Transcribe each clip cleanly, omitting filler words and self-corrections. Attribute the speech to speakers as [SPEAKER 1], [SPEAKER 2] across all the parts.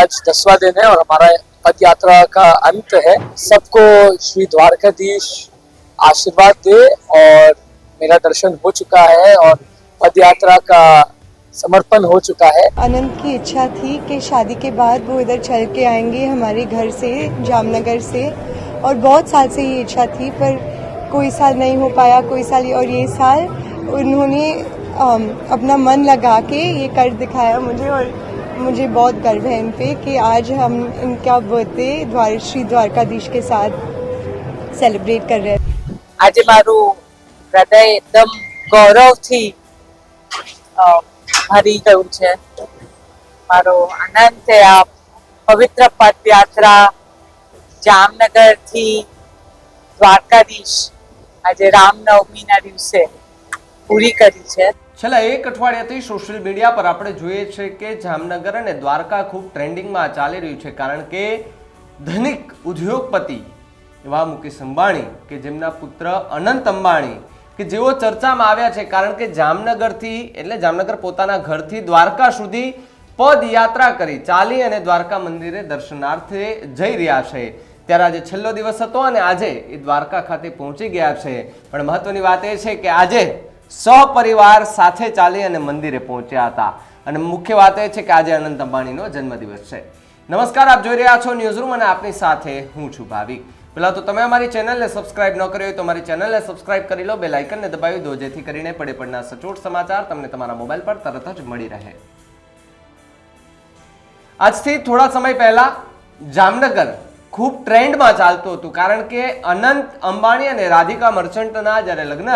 [SPEAKER 1] आज 10वां दिन है और हमारा पद यात्रा का अंत है। सबको श्री द्वारकाधीश आशीर्वाद दे और मेरा दर्शन हो चुका है और पद यात्रा का समर्पण हो चुका है।
[SPEAKER 2] अनंत की इच्छा थी कि शादी के बाद वो इधर चल के आएंगे हमारे घर से, जामनगर से, और बहुत साल से ये इच्छा थी, पर कोई साल नहीं हो पाया, कोई साल, और ये साल उन्होंने अपना मन लगा के ये कर दिखाया मुझे, और मुझे बहुत गर्व है इन पे कि आज हम इनका बर्थडे श्री द्वारकाधीश के साथ सेलिब्रेट कर रहे हैं।
[SPEAKER 3] आज मारू हृदय एकदम गौरवથી ભરી ગયું છે। મારો આનંદ છે આ પવિત્ર પદયાત્રા જામનગરથી દ્વારકાધીશ આજે રામનવમીના દિવસે પૂરી કરી છે।
[SPEAKER 4] છેલ્લા એક અઠવાડિયાથી સોશિયલ મીડિયા પર આપણે જોઈએ છે કે જામનગર અને દ્વારકા ખૂબ ટ્રેન્ડિંગમાં ચાલી રહ્યું છે, કારણ કે ધનિક ઉદ્યોગપતિ એવા મુકેશ અંબાણી કે જેમના પુત્ર અનંત અંબાણી કે જેઓ ચર્ચામાં આવ્યા છે, કારણ કે જામનગરથી એટલે જામનગર પોતાના ઘરથી દ્વારકા સુધી પદયાત્રા કરી ચાલી અને દ્વારકા મંદિરે દર્શનાર્થે જઈ રહ્યા છે। ત્યારે આજે છેલ્લો દિવસ હતો અને આજે એ દ્વારકા ખાતે પહોંચી ગયા છે, પણ મહત્વની વાત એ છે કે આજે સહપરિવાર સાથે ચાલી અને મંદિરે પહોંચ્યા હતા અને મુખ્ય વાત એ છે કે આજે અનંત અંબાણીનો જન્મદિવસ છે। નમસ્કાર, આપ જોઈ રહ્યા છો ન્યૂઝરૂમ અને આપની સાથે હું છું ભાવિક। પહેલા તો તમે અમારી ચેનલને સબસ્ક્રાઇબ ન કરી હોય તો અમારી ચેનલને સબસ્ક્રાઇબ કરી લો, બેલ આઇકનને દબાવી દો જેથી કરીને પડે પડના સચોટ સમાચાર તમને તમારા મોબાઈલ પર તરત જ મળી રહે। આજથી થોડા સમય પહેલા જામનગર ખૂબ ટ્રેન્ડમાં ચાલતું હતું, કારણ કે અનંત અંબાણી અને રાધિકા મર્ચન્ટના જ્યારે લગ્ન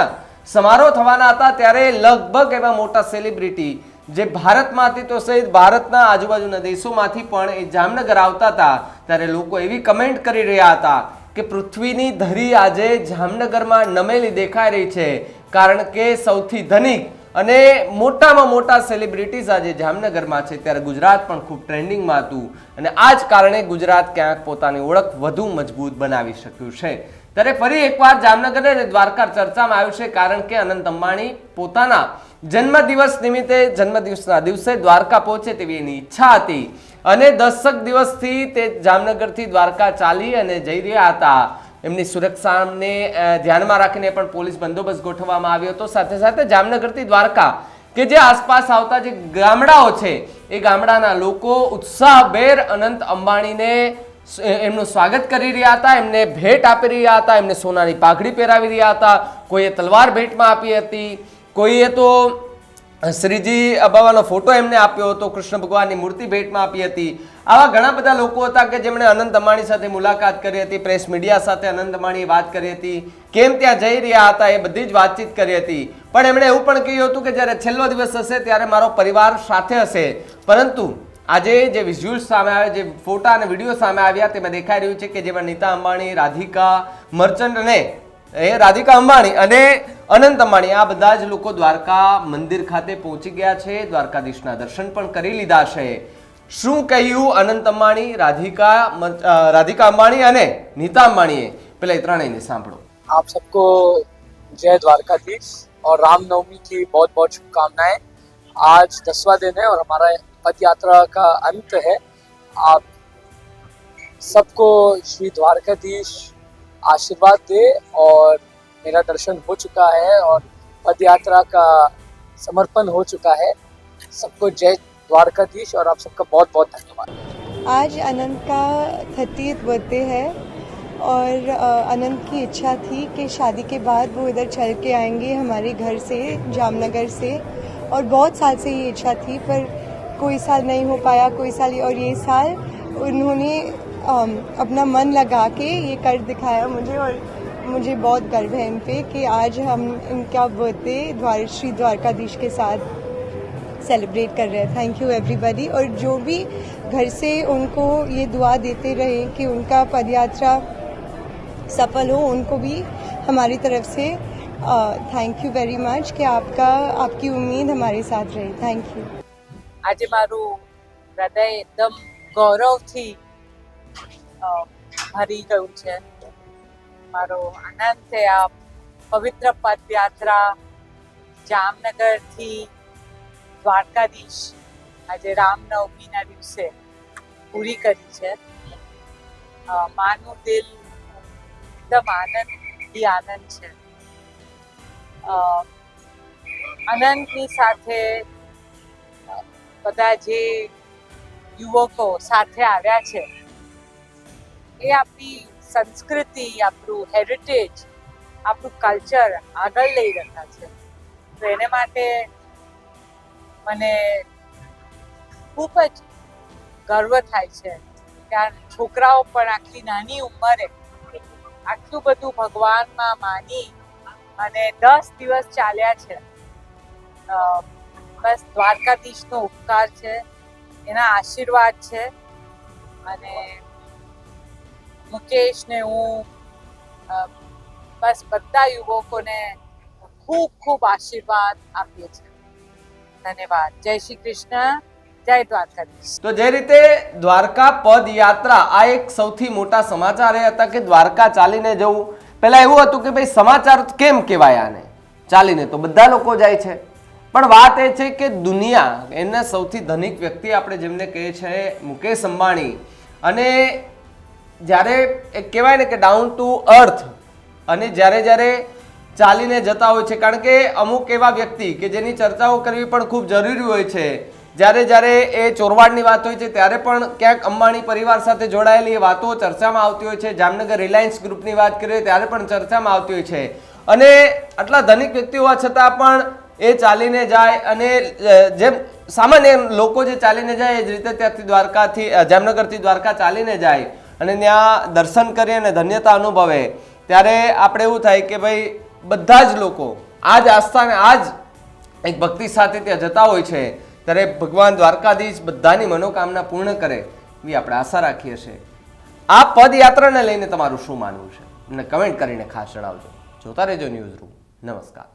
[SPEAKER 4] સમારોહ થવાના હતા ત્યારે લગભગ એવા મોટા સેલિબ્રિટી જે ભારતમાંથી તો સહિત ભારતના આજુબાજુના દેશોમાંથી પણ એ જામનગર આવતા હતા, ત્યારે લોકો એવી કમેન્ટ કરી રહ્યા હતા કે પૃથ્વીની ધરી આજે જામનગરમાં નમેલી દેખાઈ રહી છે, કારણ કે સૌથી ધનિક અને મોટામાં મોટા સેલિબ્રિટીઝ આજે જામનગરમાં છે। ત્યારે ગુજરાત પણ ખૂબ ટ્રેન્ડિંગમાં હતું અને આ જ કારણે ગુજરાત ક્યાંક પોતાની ઓળખ વધુ મજબૂત બનાવી શક્યું છે। ત્યારે ફરી એકવાર જામનગર અને દ્વારકા ચર્ચામાં આવ્યું છે, કારણ કે અનંત અંબાણી પોતાના જન્મદિવસ નિમિત્તે જન્મદિવસના દિવસે દ્વારકા પહોંચે તેવી એની ઈચ્છા હતી અને 10 દિવસથી તે જામનગરથી દ્વારકા ચાલી અને જઈ રહ્યા હતા। એમની સુરક્ષાને ધ્યાનમાં રાખીને પણ પોલીસ બંદોબસ્ત ગોઠવવામાં આવ્યો હતો। સાથે સાથે જામનગરથી દ્વારકા કે જે આસપાસ આવતા જે ગામડાઓ છે એ ગામડાના લોકો ઉત્સાહભેર અનંત અંબાણીને એમનું સ્વાગત કરી રહ્યા હતા, એમને ભેટ આપી રહ્યા હતા, એમને સોનાની પાઘડી પહેરાવી રહ્યા હતા, કોઈએ તલવાર ભેટમાં આપી હતી, કોઈએ તો શ્રીજી બાબાનો ફોટો એમને આપ્યો હતો, કૃષ્ણ ભગવાનની મૂર્તિ ભેટમાં આપી હતી। આવા ઘણા બધા લોકો હતા કે જેમણે અનંત અંબાણી સાથે મુલાકાત કરી હતી, પ્રેસ મીડિયા સાથે અનંત અંબાણીએ વાત કરી હતી, કેમ ત્યાં જઈ રહ્યા હતા એ બધી જ વાતચીત કરી હતી। પણ એમણે એવું પણ કહ્યું હતું કે જ્યારે છેલ્લો દિવસ હશે ત્યારે મારો પરિવાર સાથે હશે, પરંતુ આજે જે વિઝ્યુઅલ્સ સામે આવ્યા, જે ફોટા અને વિડીયો સામે આવ્યા તેમાં દેખાઈ રહ્યું છે કે જેમાં નીતા અંબાણી, રાધિકા મર્ચન્ટ અને રાધિકા અંબાણી અને અનંત અંબાણી આ બધા જ લોકો દ્વારકા મંદિર ખાતે પહોંચી ગયા છે, દ્વારકાધીશના દર્શન પણ કરી લીધા છે। શું કહ્યું અનંત અંબાણી, રાધિકા અંબાણી અને નીતા અંબાણીએ, પેલા ત્રણેયને સાંભળો।
[SPEAKER 1] आप सबको जय द्वारकाधीश और रामनवमी की बहुत बहुत शुभकामनाएं। आज 10वां दिन है और हमारा पद यात्रा का अंत है। आप सबको श्री द्वारकाधीश आशीर्वाद दे और मेरा दर्शन हो चुका है और पद यात्रा का समर्पण हो चुका है। सबको जय द्वारकाधीश और आप सबका बहुत बहुत धन्यवाद।
[SPEAKER 2] आज अनंत का 30th बर्थडे है और अनंत की इच्छा थी कि शादी के बाद वो इधर चल के आएंगे हमारे घर से, जामनगर से, और बहुत साल से ये इच्छा थी, पर कोई साल नहीं हो पाया, कोई साल, और ये साल उन्होंने अपना मन लगा के ये कर दिखाया मुझे, और मुझे बहुत गर्व है इन पे कि आज हम इनका बर्थडे श्री द्वारकाधीश के साथ सेलिब्रेट कर रहे हैं। थैंक यू एवरीबॉडी, और जो भी घर से उनको ये दुआ देते रहे कि उनका पदयात्रा सफल हो, उनको भी हमारी तरफ से थैंक यू वेरी मच कि आपकी उम्मीद हमारे साथ रही। Thank you.
[SPEAKER 3] આજે મારું હૃદય એકદમ ગૌરવથી ભરી ગયું છે। મારો આનંદ છે આ પવિત્ર પદયાત્રા જામનગરથી દ્વારકાધીશ આજે રામનવમીના દિવસે પૂરી કરી છે. માનું દિલ એકદમ આનંદથી આનંદ છે. આનંદની સાથે બધા જે યુવકો સાથે આવ્યા છે એ આપણી સંસ્કૃતિ, આપણું હેરિટેજ, આપણું કલ્ચર આગળ લઈ રહ્યા છે. તો એને માટે મને ખૂબ જ ગર્વ થાય છે કે આ છોકરાઓ પણ આટલી નાની ઉંમરે આટલું બધું ભગવાનમાં માની અને 10 દિવસ ચાલ્યા છે. બસ દ્વારકાધીશનો ઉપકાર છે, એના આશીર્વાદ છે. અને મુકેશને હું બસ બધા યુવકોને ખૂબ ખૂબ આશીર્વાદ આપીએ છીએ. ધન્યવાદ. જય શ્રી કૃષ્ણ, જય દ્વારકાધીશ.
[SPEAKER 4] તો જે રીતે દ્વારકા પદયાત્રા, આ એક સૌથી મોટા સમાચાર એ હતા કે દ્વારકા ચાલીને જવું. પહેલા એવું હતું કે ભાઈ સમાચાર કેમ કહેવાય આને, ચાલીને તો બધા લોકો જાય છે. પણ વાત એ છે કે દુનિયા, એના સૌથી ધનિક વ્યક્તિ આપણે જેમને કહીએ છીએ મુકેશ અંબાણી, અને જ્યારે એક કહેવાય ને કે ડાઉન ટુ અર્થ, અને જ્યારે ચાલીને જતા હોય છે, કારણ કે અમુક એવા વ્યક્તિ કે જેની ચર્ચાઓ કરવી પણ ખૂબ જરૂરી હોય છે. જ્યારે એ ચોરવાડની વાત હોય છે ત્યારે પણ ક્યાંક અંબાણી પરિવાર સાથે જોડાયેલી વાતો ચર્ચામાં આવતી હોય છે. જામનગર રિલાયન્સ ગ્રુપની વાત કરીએ ત્યારે પણ ચર્ચામાં આવતી હોય છે. અને આટલા ધનિક વ્યક્તિ હોવા છતાં પણ એ ચાલીને જાય, અને જેમ સામાન્ય લોકો જે ચાલીને જાય એ જ રીતે ત્યાંથી દ્વારકાથી, જામનગરથી દ્વારકા ચાલીને જાય અને ત્યાં દર્શન કરી અને ધન્યતા અનુભવે. ત્યારે આપણે એવું થાય કે ભાઈ બધા જ લોકો આ જ આસ્થાને, આ જ એક ભક્તિ સાથે ત્યાં જતા હોય છે. ત્યારે ભગવાન દ્વારકાધીશ બધાની મનોકામના પૂર્ણ કરે એવી આપણે આશા રાખીએ છીએ. આ પદયાત્રાને લઈને તમારું શું માનવું છે અને કમેન્ટ કરીને ખાસ જણાવજો. જોતા રહેજો ન્યૂઝ રૂમ. નમસ્કાર.